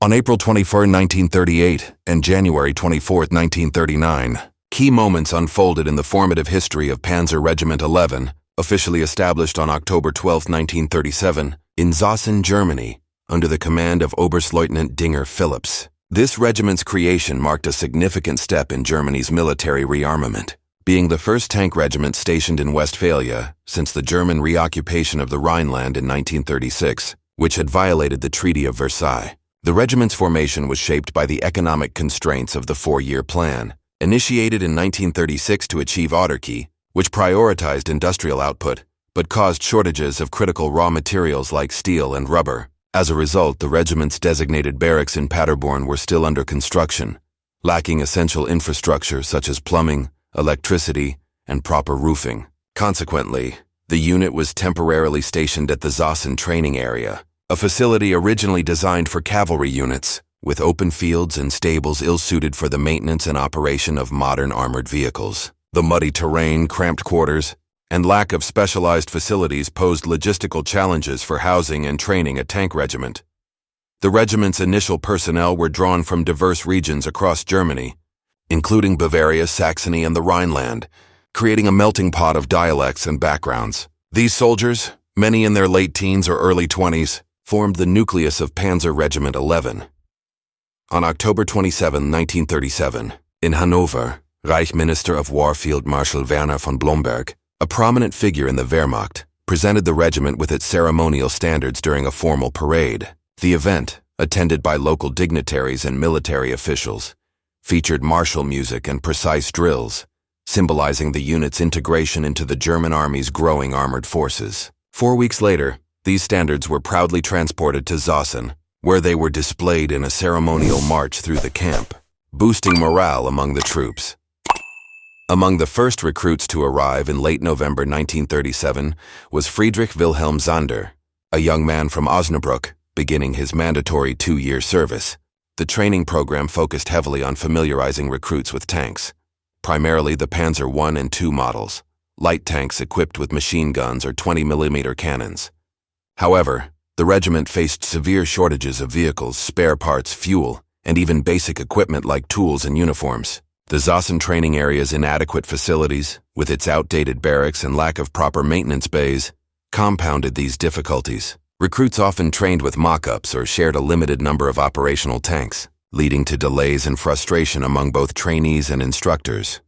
On April 24, 1938, and January 24, 1939, key moments unfolded in the formative history of Panzer Regiment 11, officially established on October 12, 1937, in Zossen, Germany, under the command of Oberstleutnant Dinger Phillips. This regiment's creation marked a significant step in Germany's military rearmament, being the first tank regiment stationed in Westphalia since the German reoccupation of the Rhineland in 1936, which had violated the Treaty of Versailles. The regiment's formation was shaped by the economic constraints of the four-year plan, initiated in 1936 to achieve autarky, which prioritized industrial output, but caused shortages of critical raw materials like steel and rubber. As a result, the regiment's designated barracks in Paderborn were still under construction, lacking essential infrastructure such as plumbing, electricity, and proper roofing. Consequently, the unit was temporarily stationed at the Zossen training area, a facility originally designed for cavalry units, with open fields and stables ill-suited for the maintenance and operation of modern armored vehicles. The muddy terrain, cramped quarters, and lack of specialized facilities posed logistical challenges for housing and training a tank regiment. The regiment's initial personnel were drawn from diverse regions across Germany, including Bavaria, Saxony, and the Rhineland, creating a melting pot of dialects and backgrounds. These soldiers, many in their late teens or early 20s, formed the nucleus of Panzer Regiment 11. On October 27, 1937, in Hanover, Reich Minister of War Field Marshal Wilhelm von Blomberg, a prominent figure in the Wehrmacht, presented the regiment with its ceremonial standards during a formal parade. The event, attended by local dignitaries and military officials, featured martial music and precise drills, symbolizing the unit's integration into the German army's growing armored forces. 4 weeks later, these standards were proudly transported to Zossen, where they were displayed in a ceremonial march through the camp, boosting morale among the troops. Among the first recruits to arrive in late November 1937 was Friedrich Wilhelm Sander, a young man from Osnabrück, beginning his mandatory 2-year service. The training program focused heavily on familiarizing recruits with tanks, primarily the Panzer I and II models, light tanks equipped with machine guns or 20mm cannons. However, the regiment faced severe shortages of vehicles, spare parts, fuel, and even basic equipment like tools and uniforms. The Zossen training area's inadequate facilities, with its outdated barracks and lack of proper maintenance bays, compounded these difficulties. Recruits often trained with mock-ups or shared a limited number of operational tanks, leading to delays and frustration among both trainees and instructors.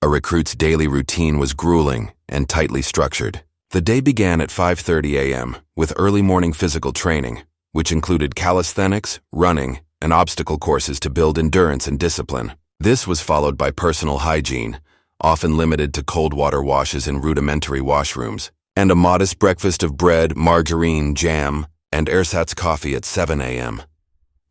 A recruit's daily routine was grueling and tightly structured. The day began at 5:30 a.m. with early morning physical training, which included calisthenics, running, and obstacle courses to build endurance and discipline. This was followed by personal hygiene, often limited to cold water washes in rudimentary washrooms, and a modest breakfast of bread, margarine, jam, and ersatz coffee at 7 a.m.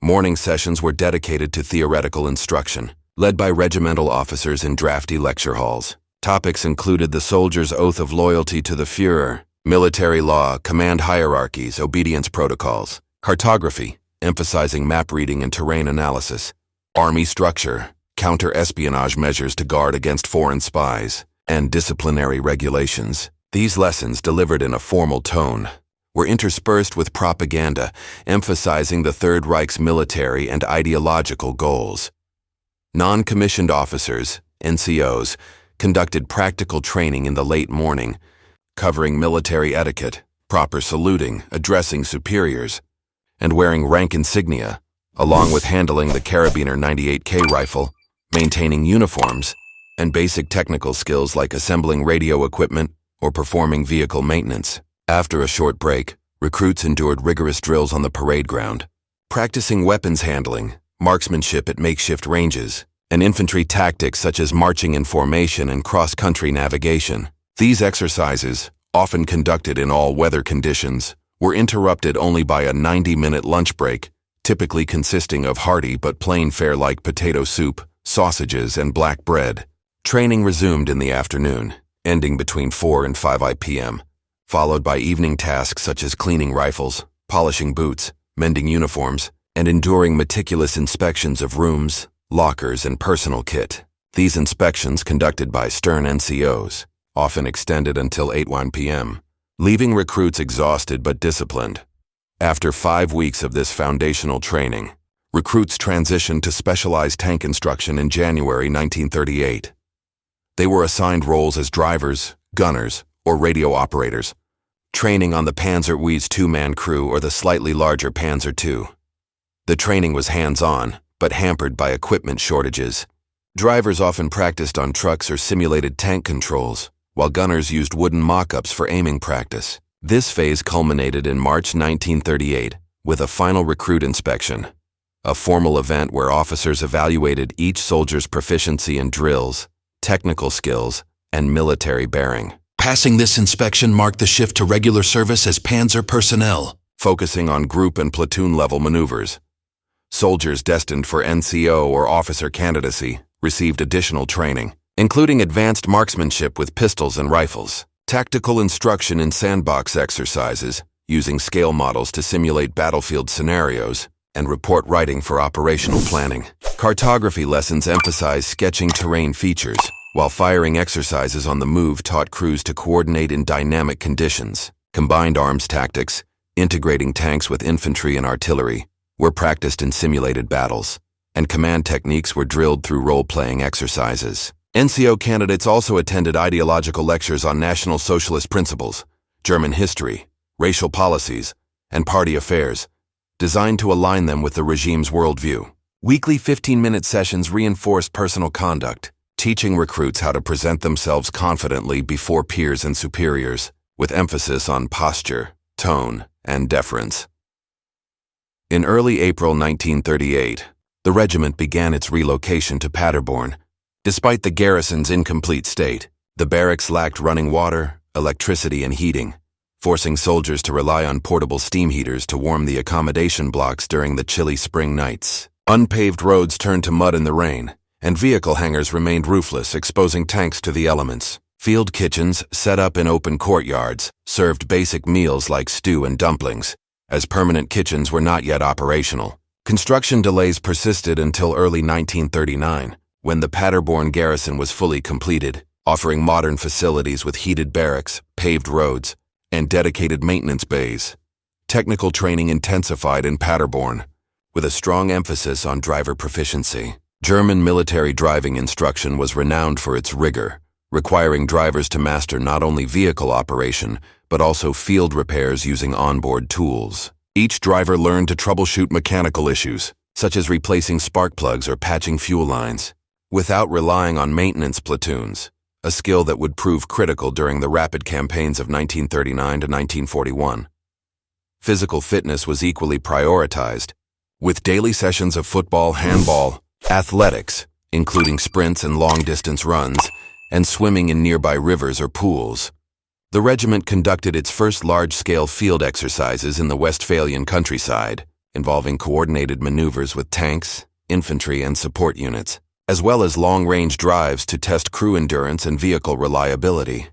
Morning sessions were dedicated to theoretical instruction, led by regimental officers in drafty lecture halls. Topics included the soldier's oath of loyalty to the Führer, military law, command hierarchies, obedience protocols, cartography, emphasizing map reading and terrain analysis, army structure, counter-espionage measures to guard against foreign spies, and disciplinary regulations. These lessons, delivered in a formal tone, were interspersed with propaganda, emphasizing the Third Reich's military and ideological goals. Non-commissioned officers, NCOs, conducted practical training in the late morning, covering military etiquette, proper saluting, addressing superiors, and wearing rank insignia, along with handling the Karabiner 98K rifle, maintaining uniforms, and basic technical skills like assembling radio equipment or performing vehicle maintenance. After a short break, recruits endured rigorous drills on the parade ground, practicing weapons handling, marksmanship at makeshift ranges, and infantry tactics such as marching in formation and cross-country navigation. These exercises, often conducted in all weather conditions, were interrupted only by a 90-minute lunch break, typically consisting of hearty but plain fare like potato soup, sausages, and black bread. Training resumed in the afternoon, ending between 4 and 5 p.m., followed by evening tasks such as cleaning rifles, polishing boots, mending uniforms, and enduring meticulous inspections of rooms, lockers, and personal kit. These inspections, conducted by stern NCOs, often extended until 8 p.m., leaving recruits exhausted but disciplined. After 5 weeks of this foundational training, recruits transitioned to specialized tank instruction in January 1938. They were assigned roles as drivers, gunners, or radio operators, training on the Panzer WWII's two-man crew or the slightly larger Panzer II. The training was hands-on, but hampered by equipment shortages. Drivers often practiced on trucks or simulated tank controls, while gunners used wooden mock-ups for aiming practice. This phase culminated in March 1938 with a final recruit inspection, a formal event where officers evaluated each soldier's proficiency in drills, technical skills, and military bearing. Passing this inspection marked the shift to regular service as Panzer personnel, focusing on group and platoon-level maneuvers. Soldiers destined for NCO or officer candidacy received additional training, including advanced marksmanship with pistols and rifles, tactical instruction in sandbox exercises, using scale models to simulate battlefield scenarios, and report writing for operational planning. Cartography lessons emphasized sketching terrain features, while firing exercises on the move taught crews to coordinate in dynamic conditions. Combined arms tactics, integrating tanks with infantry and artillery, were practiced in simulated battles, and command techniques were drilled through role-playing exercises. NCO candidates also attended ideological lectures on National Socialist principles, German history, racial policies, and party affairs, designed to align them with the regime's worldview. Weekly 15-minute sessions reinforced personal conduct, teaching recruits how to present themselves confidently before peers and superiors, with emphasis on posture, tone, and deference. In early April 1938, the regiment began its relocation to Paderborn. Despite the garrison's incomplete state, the barracks lacked running water, electricity, and heating, forcing soldiers to rely on portable steam heaters to warm the accommodation blocks during the chilly spring nights. Unpaved roads turned to mud in the rain, and vehicle hangars remained roofless, exposing tanks to the elements. Field kitchens, set up in open courtyards, served basic meals like stew and dumplings, as permanent kitchens were not yet operational. Construction delays persisted until early 1939, when the Paderborn garrison was fully completed, offering modern facilities with heated barracks, paved roads, and dedicated maintenance bays. Technical training intensified in Paderborn, with a strong emphasis on driver proficiency. German military driving instruction was renowned for its rigor, requiring drivers to master not only vehicle operation, but also field repairs using onboard tools. Each driver learned to troubleshoot mechanical issues, such as replacing spark plugs or patching fuel lines, without relying on maintenance platoons, a skill that would prove critical during the rapid campaigns of 1939 to 1941. Physical fitness was equally prioritized, with daily sessions of football, handball, athletics, including sprints and long-distance runs, and swimming in nearby rivers or pools. The regiment conducted its first large-scale field exercises in the Westphalian countryside, involving coordinated maneuvers with tanks, infantry, and support units, as well as long-range drives to test crew endurance and vehicle reliability.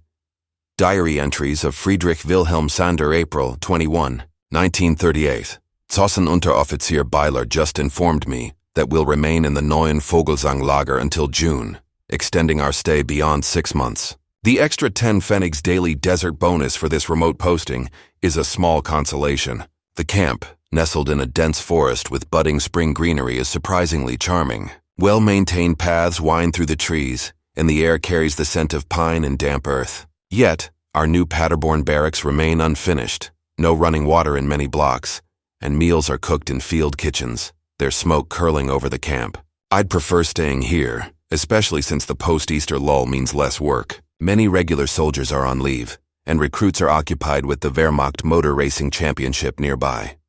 Diary entries of Friedrich Wilhelm Sander, April 21, 1938. Zossen Unteroffizier Beiler just informed me that we'll remain in the Neuen Vogelsang Lager until June, extending our stay beyond 6 months. The extra 10 Pfennigs daily desert bonus for this remote posting is a small consolation. The camp, nestled in a dense forest with budding spring greenery, is surprisingly charming. Well-maintained paths wind through the trees, and the air carries the scent of pine and damp earth. Yet, our new Paderborn barracks remain unfinished, no running water in many blocks, and meals are cooked in field kitchens, their smoke curling over the camp. I'd prefer staying here, especially since the post-Easter lull means less work. Many regular soldiers are on leave, and recruits are occupied with the Wehrmacht Motor Racing Championship nearby.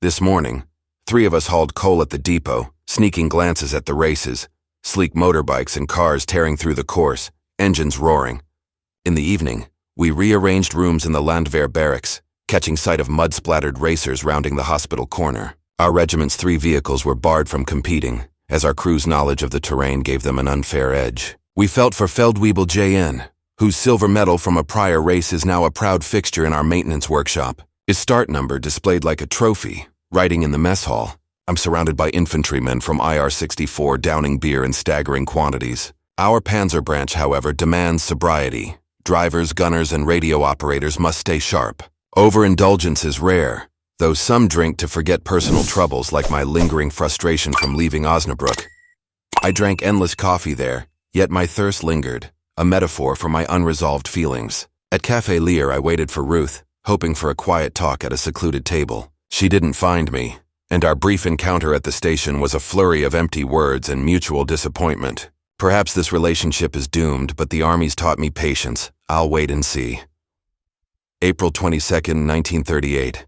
This morning, 3 of us hauled coal at the depot, sneaking glances at the races, sleek motorbikes and cars tearing through the course, engines roaring. In the evening, we rearranged rooms in the Landwehr barracks, catching sight of mud-splattered racers rounding the hospital corner. Our regiment's 3 vehicles were barred from competing, as our crew's knowledge of the terrain gave them an unfair edge. We felt for Feldwebel JN, whose silver medal from a prior race is now a proud fixture in our maintenance workshop. His start number displayed like a trophy, writing in the mess hall, "I'm surrounded by infantrymen from IR-64 downing beer in staggering quantities." Our Panzer branch, however, demands sobriety. Drivers, gunners, and radio operators must stay sharp. Overindulgence is rare, though some drink to forget personal troubles like my lingering frustration from leaving Osnabrück. I drank endless coffee there, yet my thirst lingered, a metaphor for my unresolved feelings. At Café Lear I waited for Ruth, hoping for a quiet talk at a secluded table. She didn't find me, and our brief encounter at the station was a flurry of empty words and mutual disappointment. Perhaps this relationship is doomed, but the army's taught me patience. I'll wait and see. April 22nd, 1938.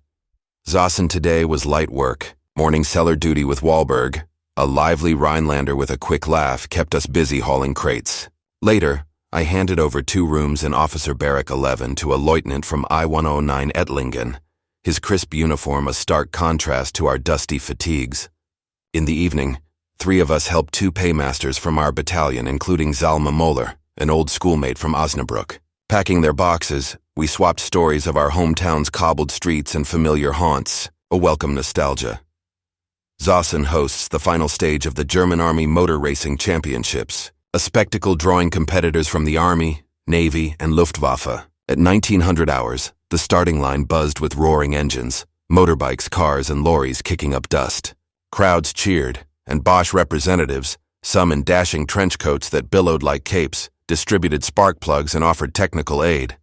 Zossen today was light work. Morning cellar duty with Wahlberg, a lively Rhinelander with a quick laugh, kept us busy hauling crates. Later, I handed over 2 rooms in Officer Barrack 11 to a lieutenant from I-109 Ettlingen, his crisp uniform a stark contrast to our dusty fatigues. In the evening, 3 of us helped 2 paymasters from our battalion, including Zalma Moller, an old schoolmate from Osnabrück. Packing their boxes, we swapped stories of our hometown's cobbled streets and familiar haunts, a welcome nostalgia. Zossen hosts the final stage of the German Army Motor Racing Championships, a spectacle drawing competitors from the Army, Navy, and Luftwaffe. At 1900 hours, the starting line buzzed with roaring engines, motorbikes, cars, and lorries kicking up dust. Crowds cheered, and Bosch representatives, some in dashing trench coats that billowed like capes, distributed spark plugs and offered technical aid.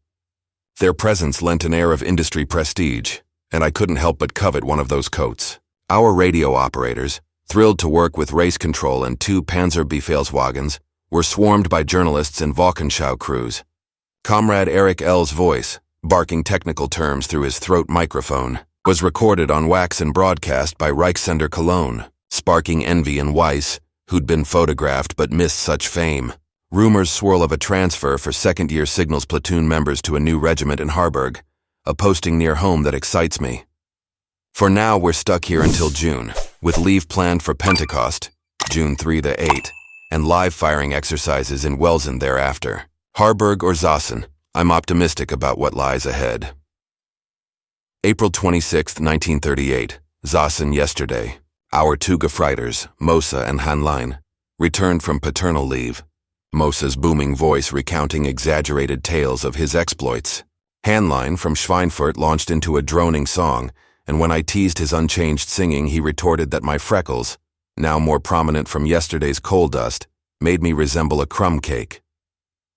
Their presence lent an air of industry prestige, and I couldn't help but covet one of those coats. Our radio operators, thrilled to work with race control and 2 Panzer Befehlswagens, were swarmed by journalists and Wochenschau crews. Comrade Eric L's voice, barking technical terms through his throat microphone, was recorded on wax and broadcast by Reichssender Cologne, sparking envy in Weiss, who'd been photographed but missed such fame. Rumors swirl of a transfer for second-year signals platoon members to a new regiment in Harburg, a posting near home that excites me. For now, we're stuck here until June, with leave planned for Pentecost, June 3 to 8, and live firing exercises in Welsen thereafter. Harburg or Zossen, I'm optimistic about what lies ahead. April 26, 1938, Zossen yesterday. Our 2 Gefreiters, Mosa and Hanlein, returned from paternal leave, Mosa's booming voice recounting exaggerated tales of his exploits. Hanlein from Schweinfurt launched into a droning song, and when I teased his unchanged singing, he retorted that my freckles, now more prominent from yesterday's coal dust, made me resemble a crumb cake.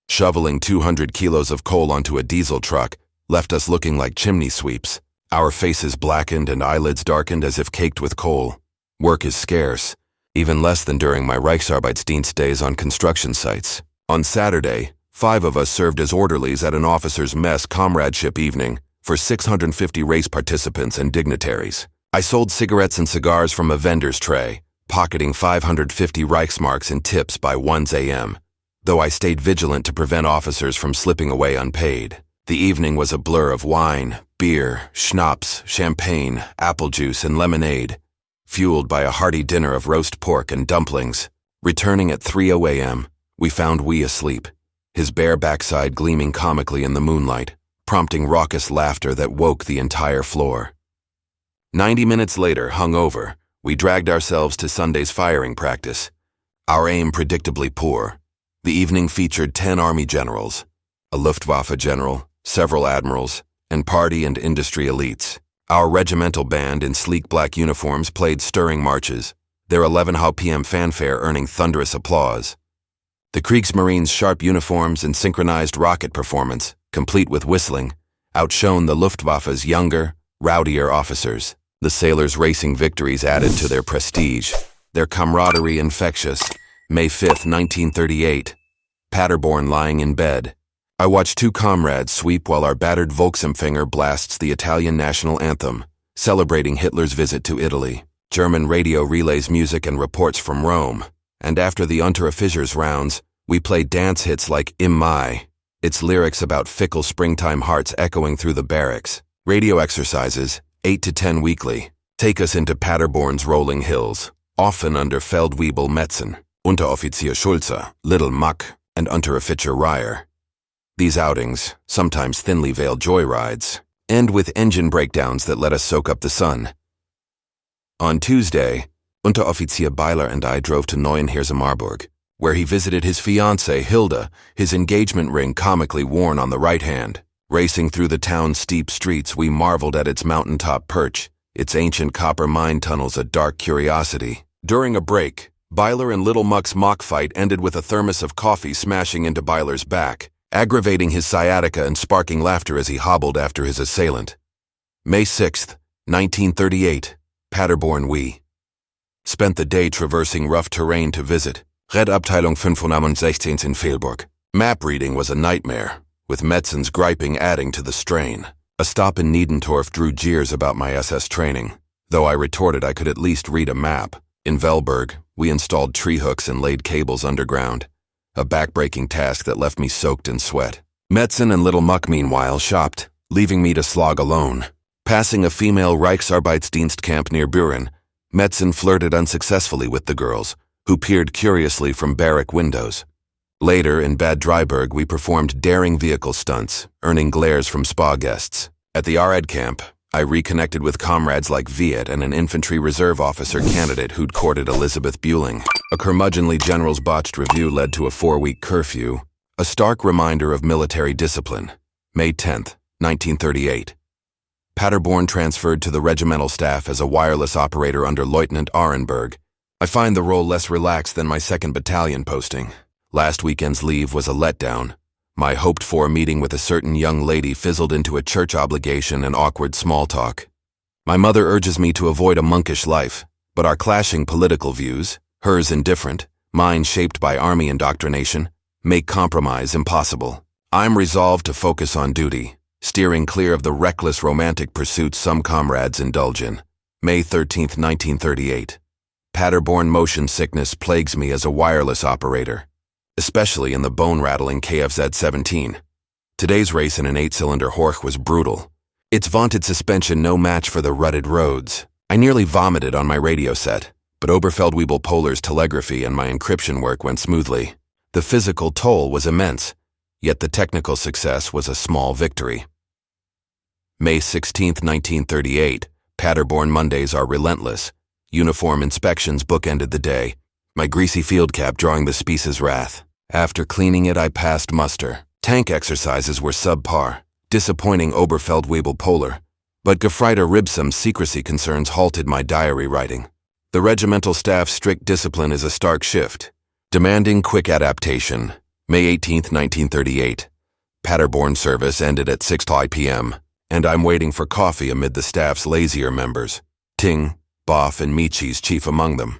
Shoveling 200 kilos of coal onto a diesel truck left us looking like chimney sweeps, our faces blackened and eyelids darkened as if caked with coal. Work is scarce, even less than during my Reichsarbeitsdienst days on construction sites. On Saturday, 5 of us served as orderlies at an officers' mess comradeship evening for 650 race participants and dignitaries. I sold cigarettes and cigars from a vendor's tray, pocketing 550 Reichsmarks in tips by 1 a.m., though I stayed vigilant to prevent officers from slipping away unpaid. The evening was a blur of wine, beer, schnapps, champagne, apple juice, and lemonade, fueled by a hearty dinner of roast pork and dumplings. Returning at 3:00 a.m., we found Wee asleep, his bare backside gleaming comically in the moonlight, prompting raucous laughter that woke the entire floor. 90 minutes later, hungover, we dragged ourselves to Sunday's firing practice, our aim predictably poor. The evening featured 10 Army generals, a Luftwaffe general, several admirals, and party and industry elites. Our regimental band in sleek black uniforms played stirring marches, their 11:00 p.m. fanfare earning thunderous applause. The Kriegsmarine's sharp uniforms and synchronized rocket performance, complete with whistling, outshone the Luftwaffe's younger, rowdier officers. The sailors' racing victories added to their prestige, their camaraderie infectious. May 5, 1938, Paderborn lying in bed. I watched 2 comrades sweep while our battered Volksempfänger blasts the Italian national anthem, celebrating Hitler's visit to Italy. German radio relays music and reports from Rome, and after the Unteroffiziers rounds, we played dance hits like Im Mai, its lyrics about fickle springtime hearts echoing through the barracks. Radio exercises, 8 to 10 weekly, take us into Paderborn's rolling hills, often under Feldwebel Metzen, Unteroffizier Schulze, Little Muck, and Unteroffizier Reyer. These outings, sometimes thinly veiled joyrides, end with engine breakdowns that let us soak up the sun. On Tuesday, Unteroffizier Beiler and I drove to Neuenhirse-Marburg, where he visited his fiancée, Hilda, his engagement ring comically worn on the right hand. Racing through the town's steep streets, we marveled at its mountaintop perch, its ancient copper mine tunnels a dark curiosity. During a break, Byler and Little Muck's mock fight ended with a thermos of coffee smashing into Byler's back, aggravating his sciatica and sparking laughter as he hobbled after his assailant. May 6, 1938, Paderborn WWII. Spent the day traversing rough terrain to visit Redabteilung 516 in Fehlburg. Map reading was a nightmare, with Metzen's griping adding to the strain. A stop in Niedendorf drew jeers about my SS training, though I retorted I could at least read a map. In Velberg, we installed tree hooks and laid cables underground, a backbreaking task that left me soaked in sweat. Metzen and Little Muck, meanwhile, shopped, leaving me to slog alone. Passing a female Reichsarbeitsdienst camp near Buren, Metzen flirted unsuccessfully with the girls, who peered curiously from barrack windows. Later, in Bad Dreiberg, we performed daring vehicle stunts, earning glares from spa guests. At the RAD camp, I reconnected with comrades like Viet and an infantry reserve officer candidate who'd courted Elizabeth Bueling. A curmudgeonly general's botched review led to a 4-week curfew, a stark reminder of military discipline. May 10, 1938. Paderborn transferred to the regimental staff as a wireless operator under Lieutenant Arenberg. I find the role less relaxed than my 2nd Battalion posting. Last weekend's leave was a letdown. My hoped-for meeting with a certain young lady fizzled into a church obligation and awkward small talk. My mother urges me to avoid a monkish life, but our clashing political views, hers indifferent, mine shaped by army indoctrination, make compromise impossible. I'm resolved to focus on duty, steering clear of the reckless romantic pursuits some comrades indulge in. May 13, 1938. Paderborn motion sickness plagues me as a wireless operator, especially in the bone-rattling KFZ-17. Today's race in an 8-cylinder Horch was brutal. Its vaunted suspension no match for the rutted roads. I nearly vomited on my radio set, but Oberfeldwebel Polar's telegraphy and my encryption work went smoothly. The physical toll was immense, yet the technical success was a small victory. May 16, 1938. Paderborn Mondays are relentless. Uniform inspections bookended the day, my greasy field cap drawing the Spice's wrath. After cleaning it, I passed muster. Tank exercises were subpar, disappointing Oberfeldwebel Polar, but Gefreiter Ribsum's secrecy concerns halted my diary writing. The regimental staff's strict discipline is a stark shift, demanding quick adaptation. May 18, 1938. Paderborn service ended at 6:00 p.m., and I'm waiting for coffee amid the staff's lazier members. Ting, Boff, and Michi's chief among them.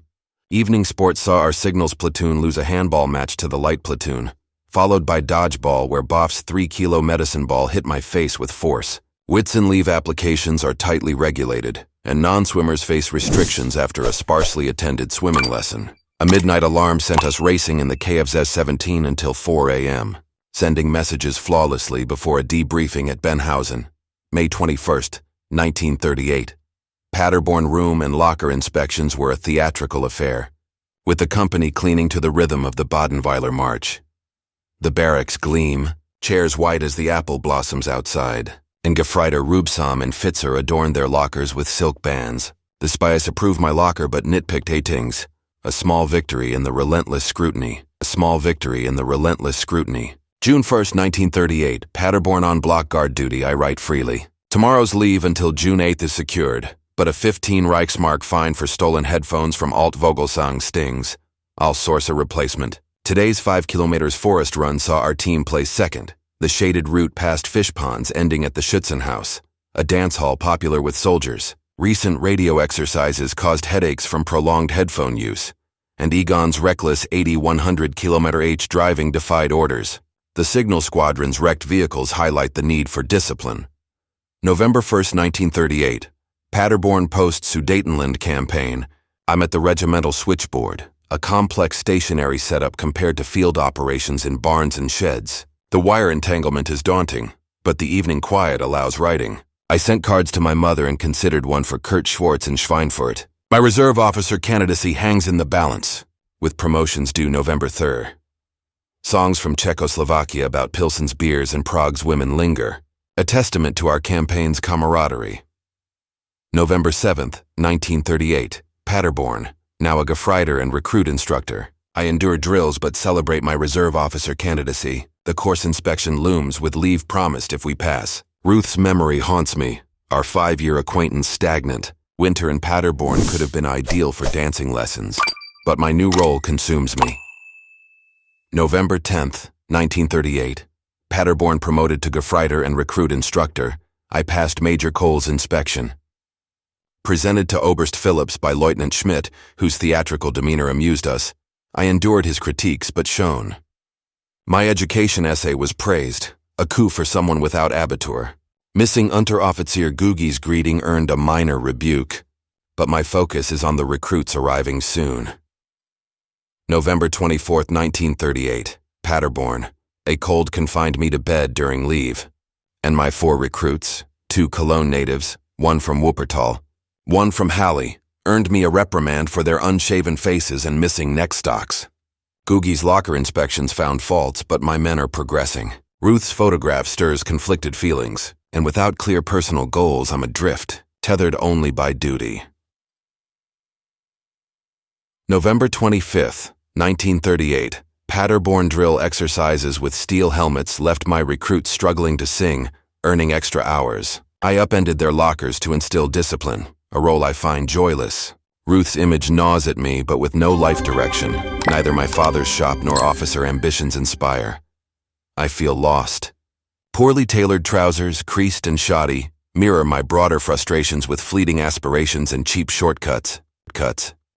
Evening sports saw our signals platoon lose a handball match to the light platoon, followed by dodgeball where Boff's 3-kilo medicine ball hit my face with force. Whitsun leave applications are tightly regulated, and non-swimmers face restrictions after a sparsely attended swimming lesson. A midnight alarm sent us racing in the KFZ-17 until 4 a.m., sending messages flawlessly before a debriefing at Benhausen. May 21, 1938. Paderborn room and locker inspections were a theatrical affair, with the company cleaning to the rhythm of the Badenweiler March. The barracks gleam, chairs white as the apple blossoms outside, and Gefreiter Rubsam and Fitzer adorned their lockers with silk bands. The spies approved my locker but nitpicked Hatings. A small victory in the relentless scrutiny. A small victory in the relentless scrutiny. June 1, 1938, Paderborn on block guard duty. I write freely. Tomorrow's leave until June 8 is secured, but a 15 Reichsmark fine for stolen headphones from Alt Vogelsang stings. I'll source a replacement. Today's 5 kilometers forest run saw our team place second, the shaded route past fish ponds ending at the Schützenhaus, a dance hall popular with soldiers. Recent radio exercises caused headaches from prolonged headphone use, and Egon's reckless 80-100 km/h driving defied orders. The signal squadron's wrecked vehicles highlight the need for discipline. November 1, 1938. Paderborn post-Sudetenland campaign. I'm at the regimental switchboard, a complex stationary setup compared to field operations in barns and sheds. The wire entanglement is daunting, but the evening quiet allows writing. I sent cards to my mother and considered one for Kurt Schwartz in Schweinfurt. My reserve officer candidacy hangs in the balance, with promotions due November 3rd. Songs from Czechoslovakia about Pilsen's beers and Prague's women linger, a testament to our campaign's camaraderie. November 7th, 1938, Paderborn, now a Gefreiter and recruit instructor. I endure drills but celebrate my reserve officer candidacy. The course inspection looms with leave promised if we pass. Ruth's memory haunts me, our 5-year acquaintance stagnant. Winter in Paderborn could have been ideal for dancing lessons, but my new role consumes me. November 10th, 1938. Paderborn promoted to Gefreiter and recruit instructor. I passed Major Cole's inspection. Presented to Oberst Phillips by Lieutenant Schmidt, whose theatrical demeanor amused us, I endured his critiques but shone. My education essay was praised, a coup for someone without Abitur. Missing Unteroffizier Gugi's greeting earned a minor rebuke, but my focus is on the recruits arriving soon. November 24th, 1938, Paderborn. A cold confined me to bed during leave, and my 4 recruits, 2 Cologne natives, 1 from Wuppertal, 1 from Halle, earned me a reprimand for their unshaven faces and missing neck stocks. Gugi's locker inspections found faults, but my men are progressing. Ruth's photograph stirs conflicted feelings, and without clear personal goals, I'm adrift, tethered only by duty. November 25th, 1938. Paderborn drill exercises with steel helmets left my recruits struggling to sing, earning extra hours. I upended their lockers to instill discipline, a role I find joyless. Ruth's image gnaws at me, but with no life direction. Neither my father's shop nor officer ambitions inspire. I feel lost. Poorly tailored trousers, creased and shoddy, mirror my broader frustrations with fleeting aspirations and cheap shortcuts.